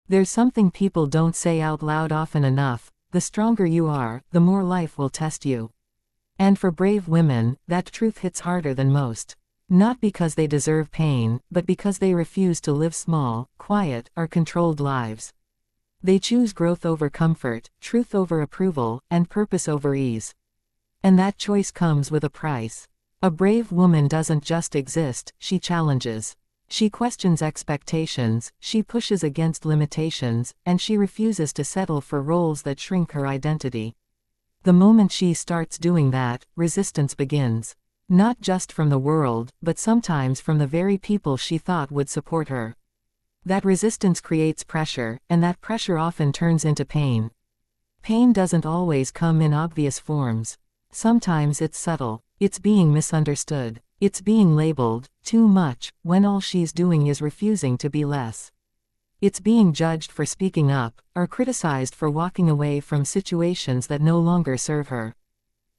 There's something people don't say out loud often enough: the stronger you are, the more life will test you. And for brave women, that truth hits harder than most. Not because they deserve pain, but because they refuse to live small, quiet, or controlled lives. They choose growth over comfort, truth over approval, and purpose over ease. And that choice comes with a price. A brave woman doesn't just exist, she challenges. She questions expectations, she pushes against limitations, and she refuses to settle for roles that shrink her identity. The moment she starts doing that, resistance begins. Not just from the world, but sometimes from the very people she thought would support her. That resistance creates pressure, and that pressure often turns into pain. Pain doesn't always come in obvious forms. Sometimes it's subtle. It's being misunderstood. It's being labeled too much, when all she's doing is refusing to be less. It's being judged for speaking up, or criticized for walking away from situations that no longer serve her.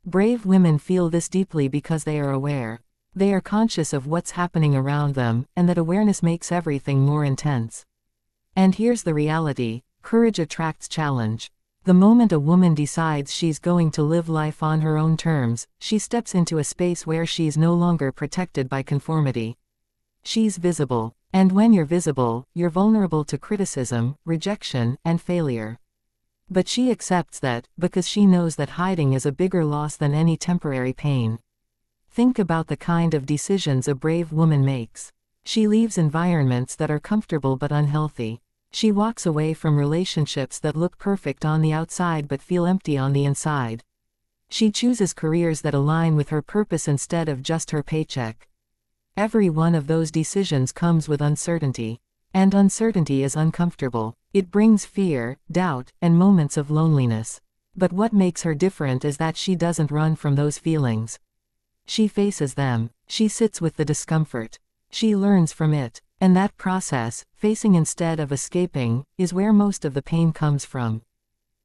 Brave women feel this deeply because they are aware. They are conscious of what's happening around them, and that awareness makes everything more intense. And here's the reality: courage attracts challenge. The moment a woman decides she's going to live life on her own terms, she steps into a space where she's no longer protected by conformity. She's visible. And when you're visible, you're vulnerable to criticism, rejection, and failure. But she accepts that, because she knows that hiding is a bigger loss than any temporary pain. Think about the kind of decisions a brave woman makes. She leaves environments that are comfortable but unhealthy. She walks away from relationships that look perfect on the outside but feel empty on the inside. She chooses careers that align with her purpose instead of just her paycheck. Every one of those decisions comes with uncertainty. And uncertainty is uncomfortable. It brings fear, doubt, and moments of loneliness. But what makes her different is that she doesn't run from those feelings. She faces them. She sits with the discomfort. She learns from it. And that process, facing instead of escaping, is where most of the pain comes from.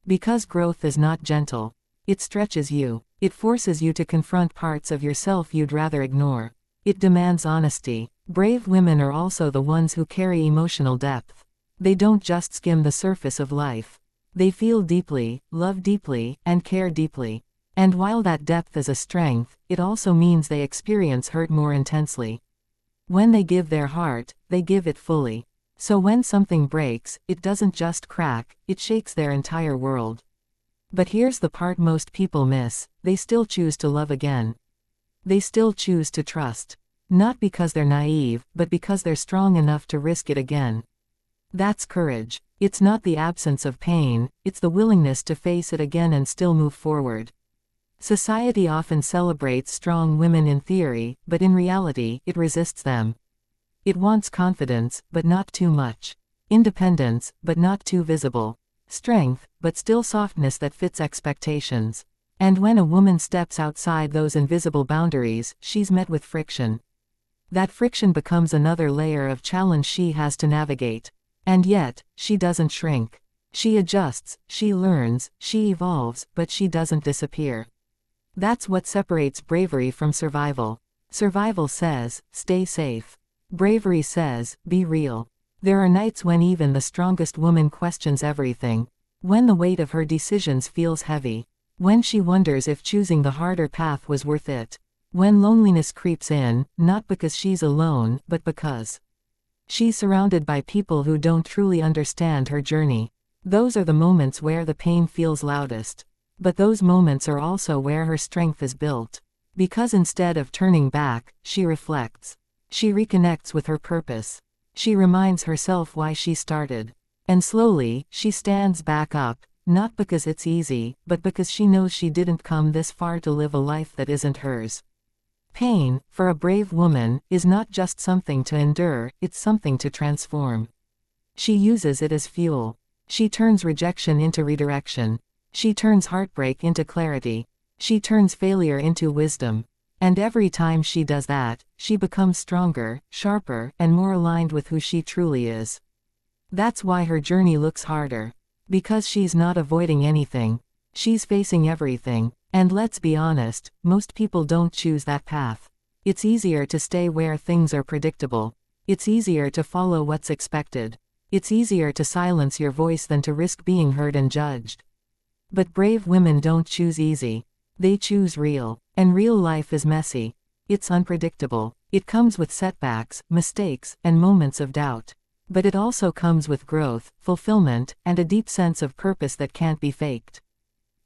Because growth is not gentle. It stretches you. It forces you to confront parts of yourself you'd rather ignore. It demands honesty. Brave women are also the ones who carry emotional depth. They don't just skim the surface of life. They feel deeply, love deeply, and care deeply. And while that depth is a strength, it also means they experience hurt more intensely. When they give their heart, they give it fully. So when something breaks, it doesn't just crack, it shakes their entire world. But here's the part most people miss: they still choose to love again. They still choose to trust. Not because they're naive, but because they're strong enough to risk it again. That's courage. It's not the absence of pain, it's the willingness to face it again and still move forward. Society often celebrates strong women in theory, but in reality, it resists them. It wants confidence, but not too much. Independence, but not too visible. Strength, but still softness that fits expectations. And when a woman steps outside those invisible boundaries, she's met with friction. That friction becomes another layer of challenge she has to navigate. And yet, she doesn't shrink. She adjusts, she learns, she evolves, but she doesn't disappear. That's what separates bravery from survival. Survival says, stay safe. Bravery says, be real. There are nights when even the strongest woman questions everything. When the weight of her decisions feels heavy. When she wonders if choosing the harder path was worth it. When loneliness creeps in, not because she's alone, but because she's surrounded by people who don't truly understand her journey. Those are the moments where the pain feels loudest. But those moments are also where her strength is built. Because instead of turning back, she reflects. She reconnects with her purpose. She reminds herself why she started. And slowly, she stands back up, not because it's easy, but because she knows she didn't come this far to live a life that isn't hers. Pain, for a brave woman, is not just something to endure, it's something to transform. She uses it as fuel. She turns rejection into redirection. She turns heartbreak into clarity. She turns failure into wisdom. And every time she does that, she becomes stronger, sharper, and more aligned with who she truly is. That's why her journey looks harder. Because she's not avoiding anything. She's facing everything. And let's be honest, most people don't choose that path. It's easier to stay where things are predictable. It's easier to follow what's expected. It's easier to silence your voice than to risk being heard and judged. But brave women don't choose easy. They choose real. And real life is messy. It's unpredictable. It comes with setbacks, mistakes, and moments of doubt. But it also comes with growth, fulfillment, and a deep sense of purpose that can't be faked.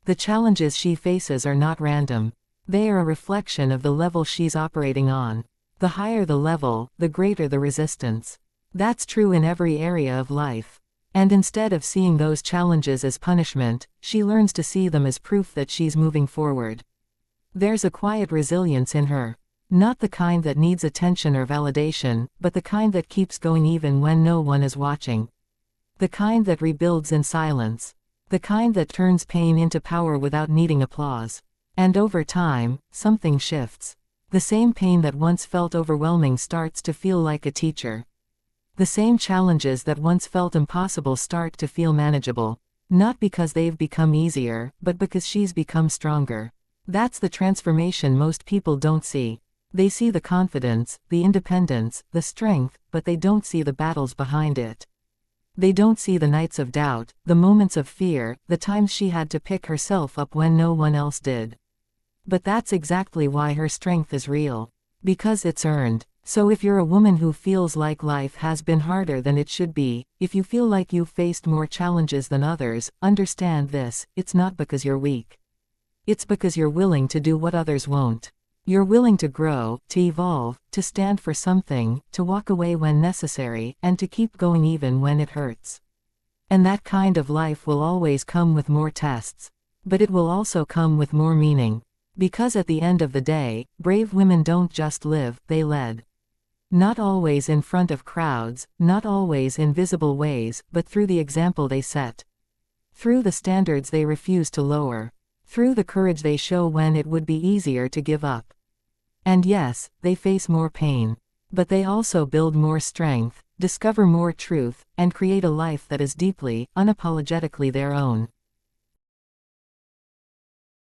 The challenges she faces are not random. They are a reflection of the level she's operating on. The higher the level, the greater the resistance. That's true in every area of life. And instead of seeing those challenges as punishment, she learns to see them as proof that she's moving forward. There's a quiet resilience in her. Not the kind that needs attention or validation, but the kind that keeps going even when no one is watching. The kind that rebuilds in silence. The kind that turns pain into power without needing applause. And over time, something shifts. The same pain that once felt overwhelming starts to feel like a teacher. The same challenges that once felt impossible start to feel manageable. Not because they've become easier, but because she's become stronger. That's the transformation most people don't see. They see the confidence, the independence, the strength, but they don't see the battles behind it. They don't see the nights of doubt, the moments of fear, the times she had to pick herself up when no one else did. But that's exactly why her strength is real. Because it's earned. So if you're a woman who feels like life has been harder than it should be, if you feel like you've faced more challenges than others, understand this: it's not because you're weak. It's because you're willing to do what others won't. You're willing to grow, to evolve, to stand for something, to walk away when necessary, and to keep going even when it hurts. And that kind of life will always come with more tests. But it will also come with more meaning. Because at the end of the day, brave women don't just live, they lead. Not always in front of crowds, not always in visible ways, but through the example they set. Through the standards they refuse to lower. Through the courage they show when it would be easier to give up. And yes, they face more pain. But they also build more strength, discover more truth, and create a life that is deeply, unapologetically their own.